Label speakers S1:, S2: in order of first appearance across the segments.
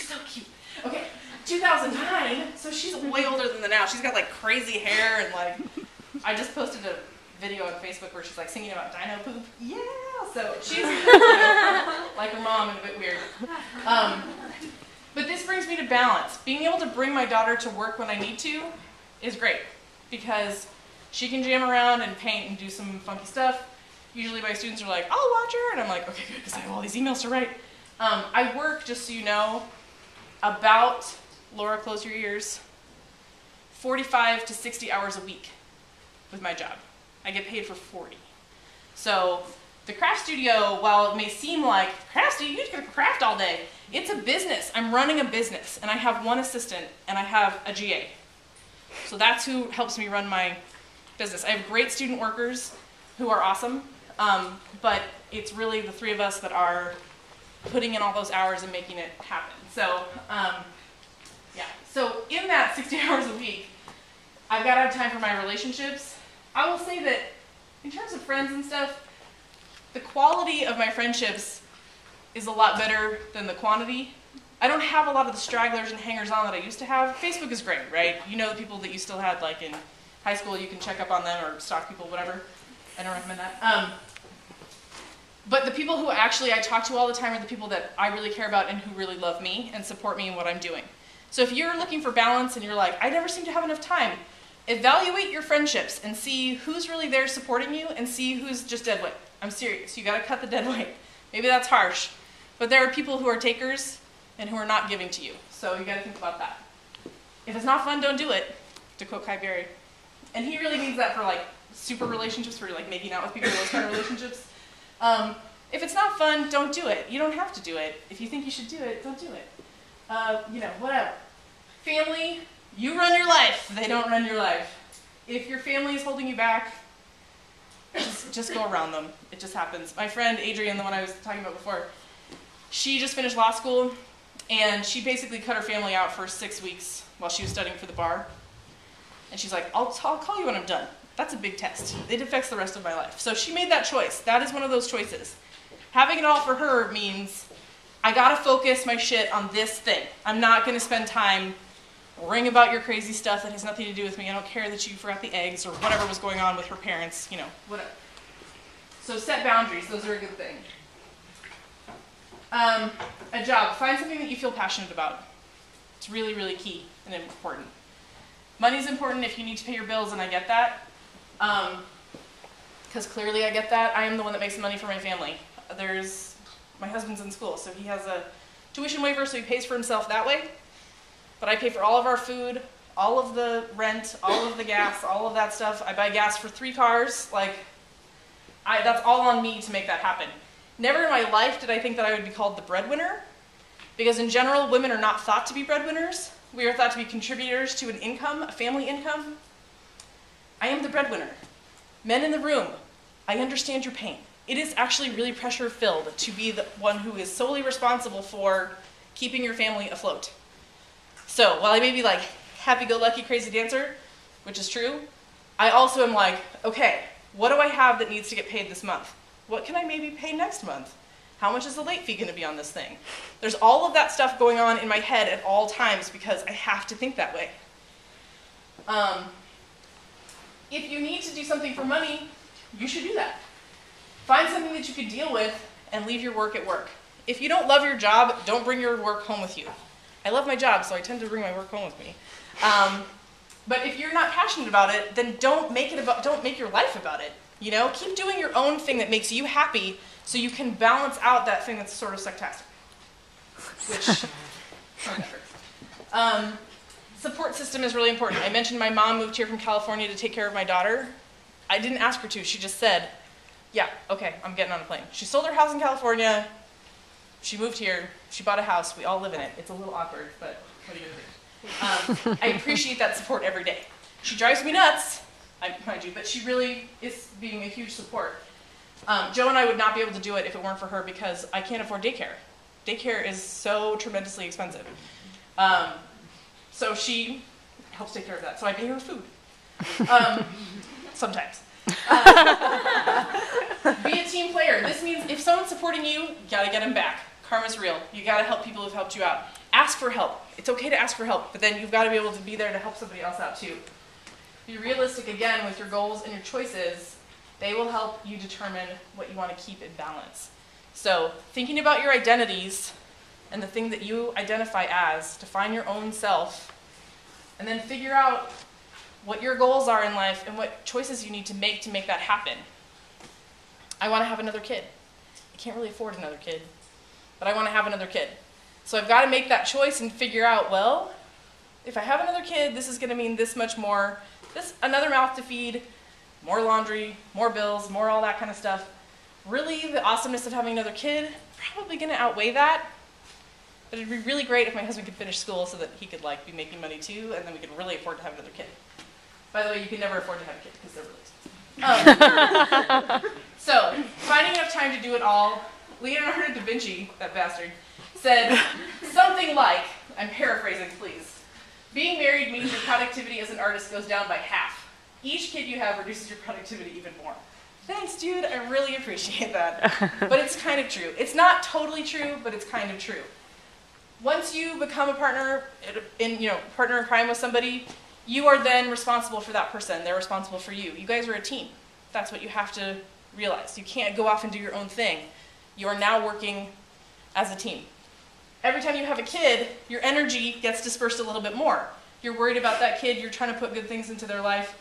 S1: so cute. Okay, 2009, so she's way older than now. She's got like crazy hair and like, I just posted a video on Facebook where she's like singing about dino poop. Yeah, so she's like her mom and a bit weird. But this brings me to balance. Being able to bring my daughter to work when I need to is great because she can jam around and paint and do some funky stuff. Usually my students are like, I'll watch her, and I'm like, okay, good, because I have all these emails to write. I work, just so you know, about, Laura, close your ears, 45 to 60 hours a week with my job. I get paid for 40. So the craft studio, while it may seem like, craft studio, you just get to craft all day. It's a business. I'm running a business, and I have one assistant, and I have a GA. So that's who helps me run my business. I have great student workers who are awesome, but it's really the three of us that are putting in all those hours and making it happen. So, yeah. So in that 60 hours a week, I've got to have time for my relationships. I will say that in terms of friends and stuff, the quality of my friendships is a lot better than the quantity. I don't have a lot of the stragglers and hangers-on that I used to have. Facebook is great, right? You know the people that you still had like in high school, you can check up on them or stalk people, whatever. I don't recommend that. But the people who actually I talk to all the time are the people that I really care about and who really love me and support me in what I'm doing. So if you're looking for balance and you're like, I never seem to have enough time, evaluate your friendships and see who's really there supporting you and see who's just dead weight. I'm serious. You got to cut the dead weight. Maybe that's harsh, but there are people who are takers and who are not giving to you. So you got to think about that. If it's not fun, don't do it, to quote Kai Berry. And he really means that for like super relationships, for like making out with people, those kind of relationships. If it's not fun, don't do it. You don't have to do it. If you think you should do it, don't do it. You know, whatever. Family, you run your life. They don't run your life. If your family is holding you back, just go around them. It just happens. My friend Adrienne, the one I was talking about before, she just finished law school, and she basically cut her family out for 6 weeks while she was studying for the bar. And she's like, I'll call you when I'm done. That's a big test. It affects the rest of my life. So she made that choice. That is one of those choices. Having it all for her means I gotta focus my shit on this thing. I'm not gonna spend time worrying about your crazy stuff that has nothing to do with me. I don't care that you forgot the eggs or whatever was going on with her parents, you know, whatever. So set boundaries, those are a good thing. A job, find something that you feel passionate about. It's really, really key and important. Money's important if you need to pay your bills, and I get that. Because clearly I get that. I am the one that makes the money for my family. My husband's in school, so he has a tuition waiver, so he pays for himself that way. But I pay for all of our food, all of the rent, all of the gas, all of that stuff. I buy gas for 3 cars. Like, that's all on me to make that happen. Never in my life did I think that I would be called the breadwinner, because in general, women are not thought to be breadwinners. We are thought to be contributors to an income, a family income. I am the breadwinner. Men in the room, I understand your pain. It is actually really pressure-filled to be the one who is solely responsible for keeping your family afloat. So while I may be like happy-go-lucky crazy dancer, which is true, I also am like, okay, what do I have that needs to get paid this month? What can I maybe pay next month? How much is the late fee going to be on this thing? There's all of that stuff going on in my head at all times because I have to think that way. If you need to do something for money, you should do that. Find something that you can deal with and leave your work at work. If you don't love your job, don't bring your work home with you. I love my job, so I tend to bring my work home with me. But if you're not passionate about it, then don't make your life about it. You know, keep doing your own thing that makes you happy, so you can balance out that thing that's sort of sectastic. Which, whatever. Support system is really important. I mentioned my mom moved here from California to take care of my daughter. I didn't ask her to. She just said, yeah, okay, I'm getting on a plane. She sold her house in California. She moved here. She bought a house. We all live in it. It's a little awkward, but what are you going to do? I appreciate that support every day. She drives me nuts, mind you, but she really is being a huge support. Joe and I would not be able to do it if it weren't for her because I can't afford daycare. Daycare is so tremendously expensive. So she helps take care of that. So I pay her food. Sometimes. Be a team player. This means if someone's supporting you, you gotta get them back. Karma's real. You gotta help people who've helped you out. ask for help. It's okay to ask for help, but then you've got to be able to be there to help somebody else out too. Be realistic again with your goals and your choices. They will help you determine what you want to keep in balance. So thinking about your identities and the thing that you identify as, define your own self, and then figure out what your goals are in life and what choices you need to make that happen. I want to have another kid. I can't really afford another kid, but I want to have another kid. So I've got to make that choice and figure out, well, if I have another kid, this is going to mean this much more, another mouth to feed, more laundry, more bills, more all that kind of stuff. Really, the awesomeness of having another kid, probably going to outweigh that. But it'd be really great if my husband could finish school so that he could be making money too, and then we could really afford to have another kid. By the way, you can never afford to have a kid because they're really expensive. So, finding enough time to do it all, Leonardo da Vinci, that bastard, said something like, I'm paraphrasing please, being married means your productivity as an artist goes down by half. Each kid you have reduces your productivity even more. Thanks, dude, I really appreciate that. But it's kind of true. It's not totally true, but it's kind of true. Once you become a partner in crime with somebody, you are then responsible for that person. They're responsible for you. You guys are a team. That's what you have to realize. You can't go off and do your own thing. You are now working as a team. Every time you have a kid, your energy gets dispersed a little bit more. You're worried about that kid. You're trying to put good things into their life.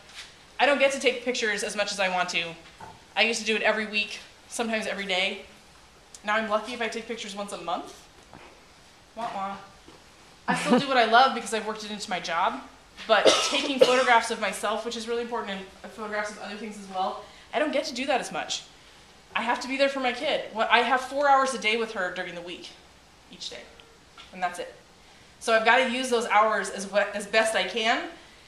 S1: I don't get to take pictures as much as I want to. I used to do it every week, sometimes every day. Now I'm lucky if I take pictures once a month. Wah wah. I still do what I love because I've worked it into my job, but taking photographs of myself, which is really important, and photographs of other things as well, I don't get to do that as much. I have to be there for my kid. I have 4 hours a day with her during the week, each day, and that's it. So I've got to use those hours as best I can,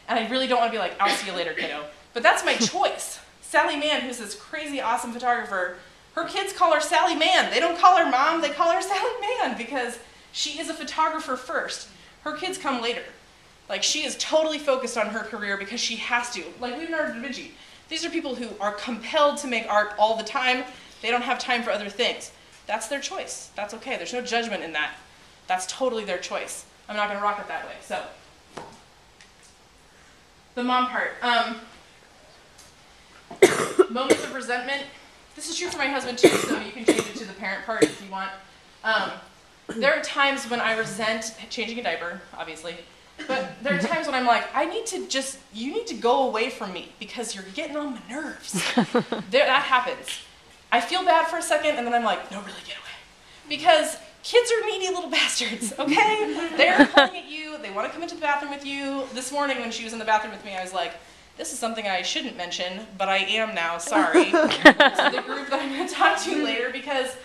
S1: and I really don't want to be like, I'll see you later, kiddo. But that's my choice. Sally Mann, who's this crazy awesome photographer, her kids call her Sally Mann. They don't call her Mom, they call her Sally Mann because she is a photographer first. Her kids come later. She is totally focused on her career because she has to. Like Leonardo da Vinci. These are people who are compelled to make art all the time. They don't have time for other things. That's their choice. That's okay. There's no judgment in that. That's totally their choice. I'm not going to rock it that way. So, the mom part. Moments of resentment. This is true for my husband too, so you can change it to the parent part if you want. There are times when I resent changing a diaper, obviously, but there are times when I'm like, you need to go away from me because you're getting on my nerves. That happens. I feel bad for a second, and then I'm like, no, really, get away. Because kids are needy little bastards, okay? They're pulling at you, they want to come into the bathroom with you. This morning when she was in the bathroom with me, I was like, this is something I shouldn't mention, but I am now, sorry, to the group that I'm going to talk to later, because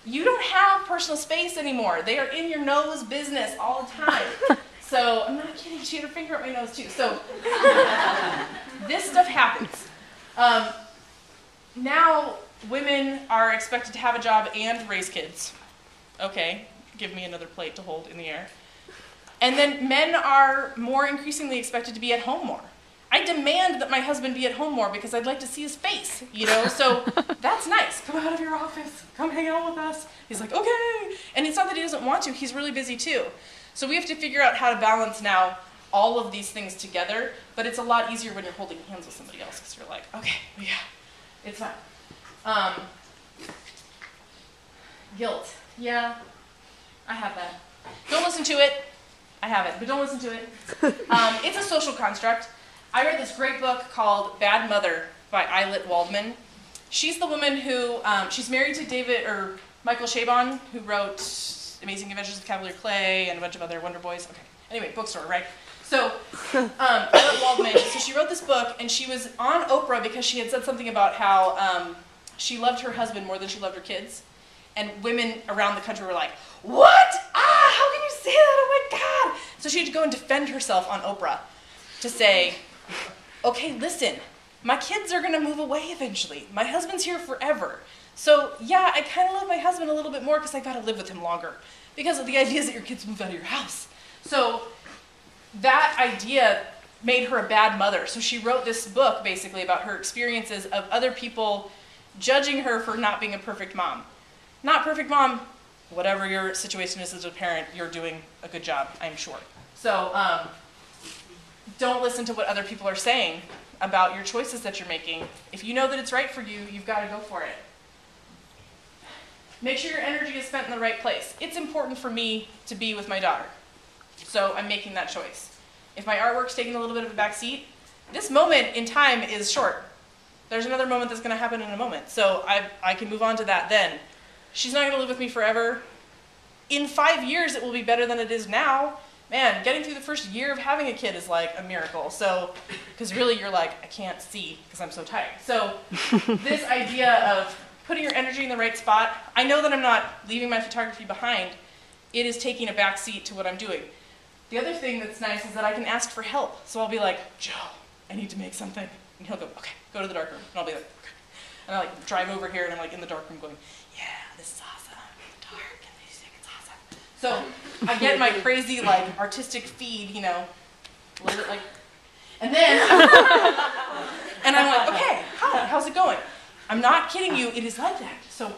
S1: you don't have personal space anymore. They are in your nose business all the time. So, I'm not kidding, she had her finger up my nose too. So, this stuff happens. Now, women are expected to have a job and raise kids. Okay, give me another plate to hold in the air. And then men are more increasingly expected to be at home more. I demand that my husband be at home more because I'd like to see his face, so that's nice. Come out of your office, come hang out with us. He's like, okay. And it's not that he doesn't want to, he's really busy too. So we have to figure out how to balance now all of these things together, but it's a lot easier when you're holding hands with somebody else because you're like, okay, yeah, it's fine. Guilt, yeah, I have that. Don't listen to it. I have it, but don't listen to it. It's a social construct. I read this great book called Bad Mother by Eilert Waldman. She's the woman who, she's married to Michael Chabon, who wrote Amazing Adventures of Cavalier Clay and a bunch of other Wonder Boys. Okay, anyway, bookstore, right? So, Eilert Waldman, so she wrote this book, and she was on Oprah because she had said something about how she loved her husband more than she loved her kids. And women around the country were like, what? How can you say that? Oh my God. So she had to go and defend herself on Oprah to say, okay, listen, my kids are going to move away eventually. My husband's here forever. So yeah, I kind of love my husband a little bit more because I got to live with him longer. Because the idea is that your kids move out of your house. So that idea made her a bad mother. So she wrote this book basically about her experiences of other people judging her for not being a perfect mom. Not perfect mom whatever your situation is as a parent, you're doing a good job, I'm sure. So don't listen to what other people are saying about your choices that you're making. If you know that it's right for you, you've got to go for it. Make sure your energy is spent in the right place. It's important for me to be with my daughter, so I'm making that choice. If my artwork's taking a little bit of a back seat, this moment in time is short. There's another moment that's going to happen in a moment, so I can move on to that then. She's not going to live with me forever. In 5 years, it will be better than it is now. Man, getting through the first year of having a kid is like a miracle. So, because really you're like, I can't see because I'm so tired. So this idea of putting your energy in the right spot, I know that I'm not leaving my photography behind. It is taking a back seat to what I'm doing. The other thing that's nice is that I can ask for help. So I'll be like, Joe, I need to make something. And he'll go, okay, go to the dark room. And I'll be like, okay. And I like drive over here and I'm like in the dark room going, yeah, this is awesome. Dark and music, it's awesome. So I get my crazy like artistic feed, you know, a little bit like, and then, and I'm like, okay, hi, how's it going? I'm not kidding you, it is like that. So